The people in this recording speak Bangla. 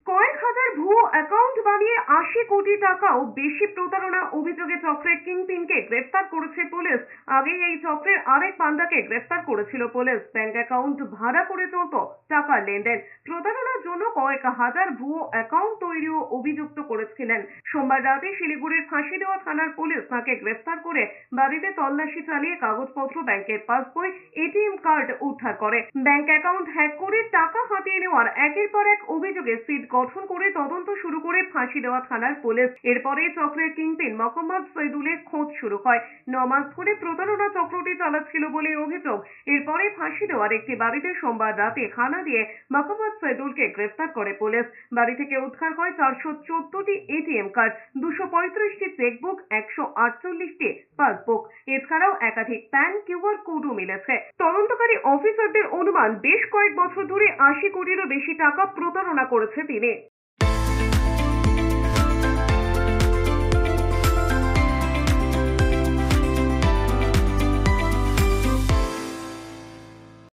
কয়েক হাজার ভুয়ো অ্যাকাউন্ট বানিয়ে ৮০ কোটি টাকাও বেশি প্রতারণা অভিযোগে চক্রের কিংপিনকে গ্রেফতার করেছে পুলিশ। আগেই এই চক্রের আরেক পান্ডাকে গ্রেফতার করেছিল পুলিশ। ব্যাংক অ্যাকাউন্ট ভাড়া করে চলত টাকার লেনদেন। প্রতারণার জন্য কয়েক হাজার ভুয়ো অ্যাকাউন্ট তৈরিও অভিযুক্ত করেছিলেন। সোমবার রাতে শিলিগুড়ির ফাঁসিদেওয়া থানার পুলিশ তাকে গ্রেফতার করে বাড়িতে তল্লাশি চালিয়ে কাগজপত্র, ব্যাংকের পাসবই, এটিএম কার্ড উদ্ধার করে। ব্যাংক অ্যাকাউন্ট হ্যাক করে টাকা হাতিয়ে নেওয়ার একের পর এক অভিযোগে সিট গঠন করে তদন্ত শুরু করে ফাঁসিদেওয়া থানার পুলিশ। এরপরে চক্রের কিংপিন মোহাম্মদ সৈদুলের খোঁজ শুরু হয়। ৯ মাস ধরে প্রতারণা চক্রটি চালাচ্ছিল বলে অভিযোগ। এরপরে ফাঁসিদেওয়ার একটি বাড়িতে সোমবার রাতে হানা দিয়ে মোহাম্মদ সৈদুলকে গ্রেফতার করে পুলিশ। বাড়ি থেকে উদ্ধার হয় 414টি এটিএম কার্ড, 235টি চেকবুক, 148টি পাসবুক। এছাড়াও একাধিক প্যান, কিউআর কোডও মিলেছে। তদন্তকারী অফিসারদের অনুমান বেশ কয়েক বছর ধরে ৮০ কোটিরও বেশি টাকা প্রতারণা করেছে তিনি।